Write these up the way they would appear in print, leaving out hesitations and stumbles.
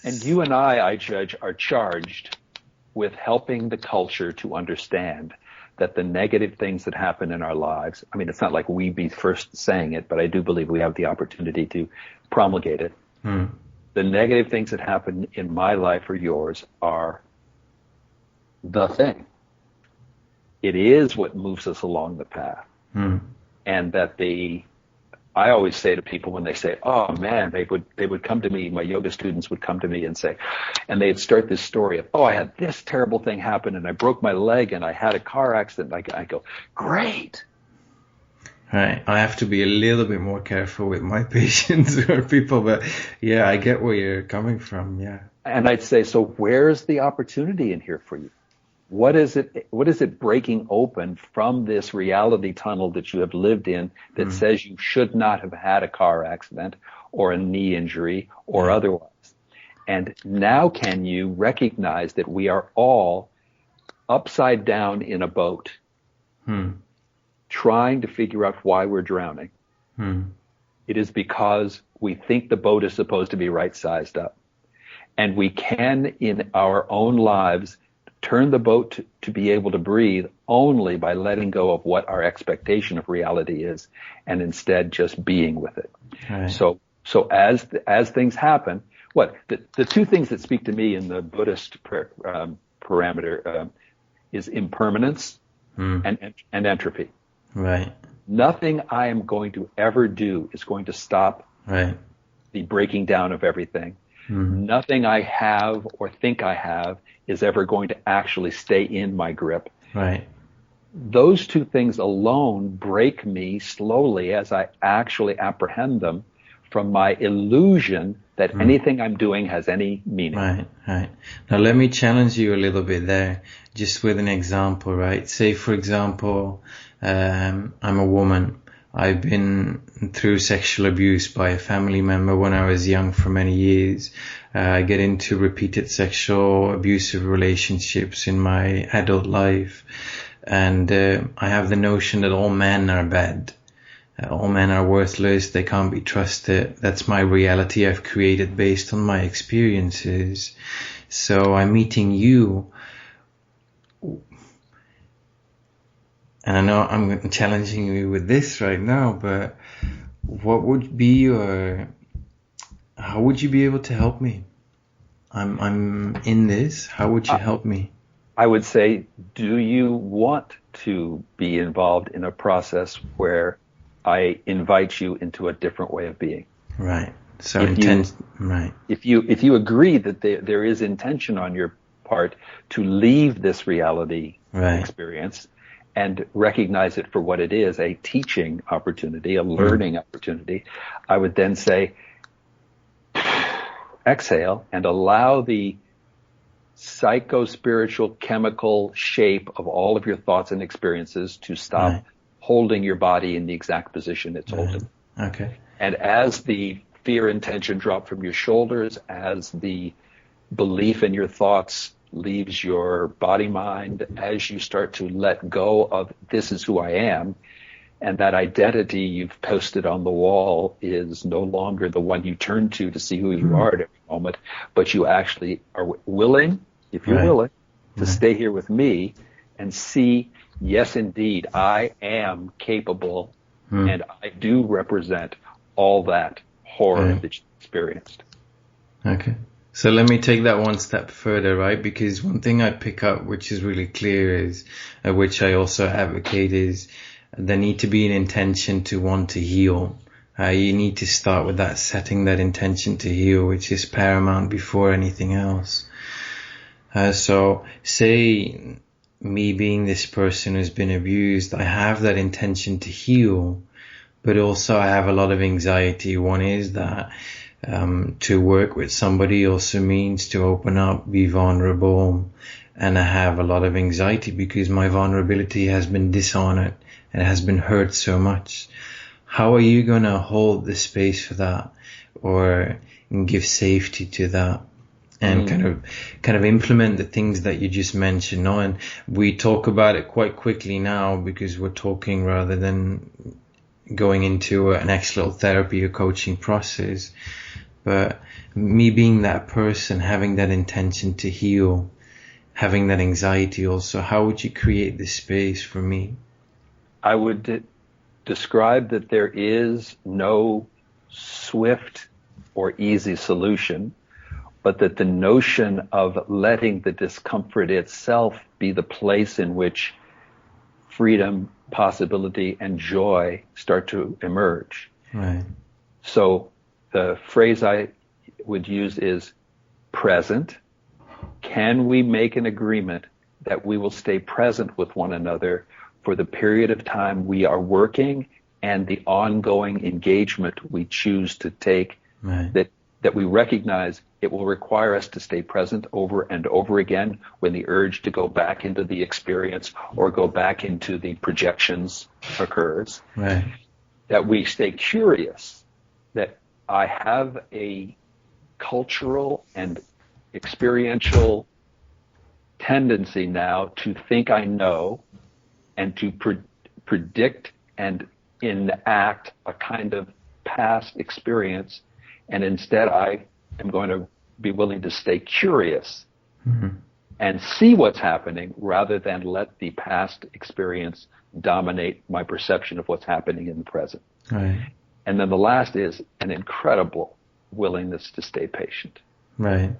And you and I judge, are charged with helping the culture to understand that the negative things that happen in our lives, I mean, it's not like we be first saying it, but I do believe we have the opportunity to promulgate it. The negative things that happen in my life or yours are the thing. It is what moves us along the path. And that I always say to people when they say, oh man, they would come to me, my yoga students would come to me and say, and they'd start this story of, oh, I had this terrible thing happen and I broke my leg and I had a car accident. I go, great. Right. I have to be a little bit more careful with my patients or people, but yeah, I get where you're coming from. Yeah. And I'd say, so where's the opportunity in here for you? What is it breaking open from this reality tunnel that you have lived in that says you should not have had a car accident or a knee injury or otherwise? And now can you recognize that we are all upside down in a boat trying to figure out why we're drowning? It is because we think the boat is supposed to be right-sized up. And we can, in our own lives, turn the boat to be able to breathe only by letting go of what our expectation of reality is and instead just being with it. Right. So as things happen, the two things that speak to me in the Buddhist parameter is impermanence and entropy. Right. Nothing I am going to ever do is going to stop the breaking down of everything. Nothing I have or think I have is ever going to actually stay in my grip. Right. Those two things alone break me slowly as I actually apprehend them from my illusion that anything I'm doing has any meaning. Right. Now let me challenge you a little bit there, just with an example, right? Say, for example, I'm a woman. I've been through sexual abuse by a family member when I was young for many years. I get into repeated sexual abusive relationships in my adult life. And I have the notion that all men are bad. All men are worthless. They can't be trusted. That's my reality I've created based on my experiences. So I'm meeting you. And I know I'm challenging you with this right now, but what would be how would you be able to help me? I'm in this. How would you help me? I would say, do you want to be involved in a process where I invite you into a different way of being? Right. So right. If you agree that there is intention on your part to leave this reality experience and recognize it for what it is, a teaching opportunity, a learning opportunity, I would then say, exhale and allow the psycho-spiritual chemical shape of all of your thoughts and experiences to stop holding your body in the exact position it's holding. Okay. And as the fear and tension drop from your shoulders, as the belief in your thoughts leaves your body mind, as you start to let go of this is who I am, and that identity you've posted on the wall is no longer the one you turn to see who you are at every moment, but you actually are willing, if you're willing, to stay here with me and see, yes, indeed, I am capable and I do represent all that horror that you experienced. Okay. So let me take that one step further, right? Because one thing I pick up, which is really clear, is, which I also advocate, is there need to be an intention to want to heal. You need to start with that, setting that intention to heal, which is paramount before anything else. So say me being this person who's been abused, I have that intention to heal, but also I have a lot of anxiety. One is that to work with somebody also means to open up, be vulnerable, and I have a lot of anxiety because my vulnerability has been dishonored and has been hurt so much. How are you going to hold the space for that, or give safety to that, and kind of implement the things that you just mentioned? No, and we talk about it quite quickly now because we're talking rather than going into an actual therapy or coaching process. But me being that person, having that intention to heal, having that anxiety also, how would you create this space for me? I would describe that there is no swift or easy solution, but that the notion of letting the discomfort itself be the place in which freedom, possibility, and joy start to emerge. Right. So the phrase I would use is present. Can we make an agreement that we will stay present with one another for the period of time we are working and the ongoing engagement we choose to take, Right. that we recognize it will require us to stay present over and over again when the urge to go back into the experience or go back into the projections occurs. Right. That we stay curious, that I have a cultural and experiential tendency now to think I know and to predict and enact a kind of past experience, and instead I am going to be willing to stay curious and see what's happening rather than let the past experience dominate my perception of what's happening in the present. Right. And then the last is an incredible willingness to stay patient. Right.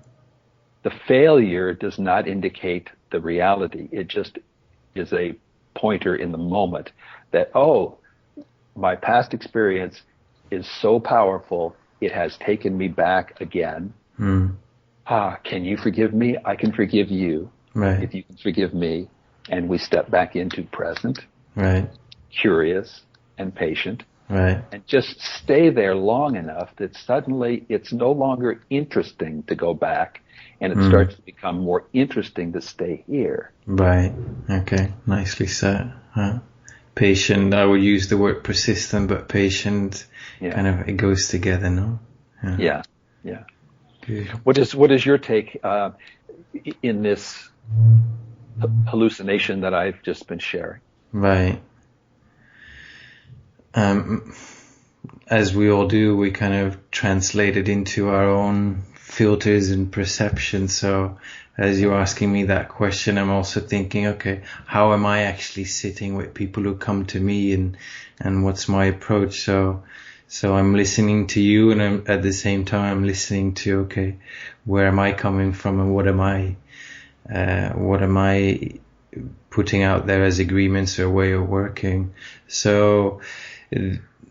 The failure does not indicate the reality. It just is a pointer in the moment that, oh, my past experience is so powerful, it has taken me back again. Can you forgive me? I can forgive you. Right. If you can forgive me. And we step back into present, Right. curious, and patient. Right. And just stay there long enough that suddenly it's no longer interesting to go back, and it starts to become more interesting to stay here. Right. Okay. Nicely said. Huh? Patient. I would use the word persistent, but patient. Yeah. Kind of, it goes together, no? Yeah. Yeah. Good. What is your take in this hallucination that I've just been sharing? Right. As we all do, we kind of translate it into our own filters and perception. So as you're asking me that question, I'm also thinking, okay, how am I actually sitting with people who come to me, and what's my approach? So I'm listening to you, and I'm at the same time I'm listening to, okay, where am I coming from, and what am I putting out there as agreements or way of working? So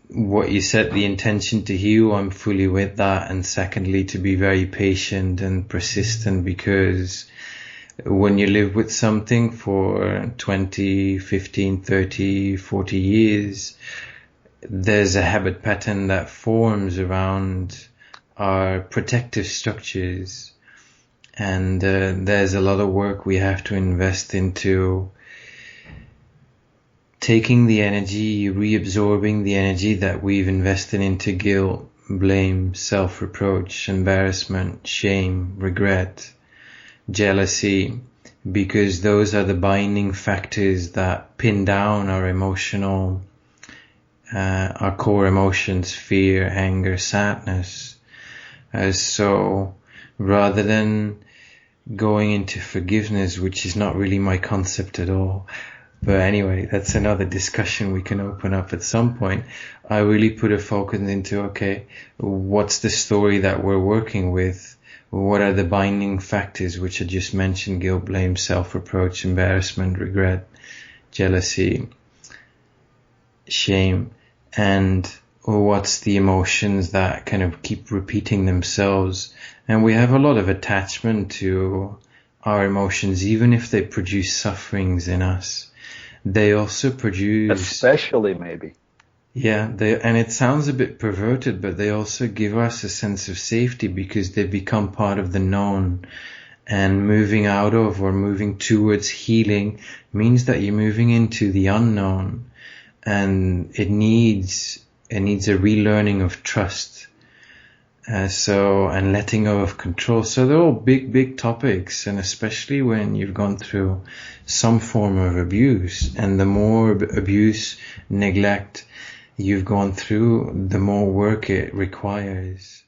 what you said, the intention to heal, I'm fully with that. And secondly, to be very patient and persistent, because when you live with something for 20, 15, 30, 40 years, there's a habit pattern that forms around our protective structures. And there's a lot of work we have to invest into taking the energy, reabsorbing the energy that we've invested into guilt, blame, self-reproach, embarrassment, shame, regret, jealousy, because those are the binding factors that pin down our emotional, our core emotions, fear, anger, sadness. So rather than going into forgiveness, which is not really my concept at all, but anyway, that's another discussion we can open up at some point, I really put a focus into, okay, what's the story that we're working with? What are the binding factors, which I just mentioned: guilt, blame, self-reproach, embarrassment, regret, jealousy, shame, and what's the emotions that kind of keep repeating themselves? And we have a lot of attachment to our emotions, even if they produce sufferings in us. They also produce... Especially maybe. Yeah, and it sounds a bit perverted, but they also give us a sense of safety because they become part of the known. And moving out of or moving towards healing means that you're moving into the unknown. And it needs a relearning of trust. And letting go of control. So they're all big topics, and especially when you've gone through some form of abuse, and the more abuse, neglect you've gone through, the more work it requires.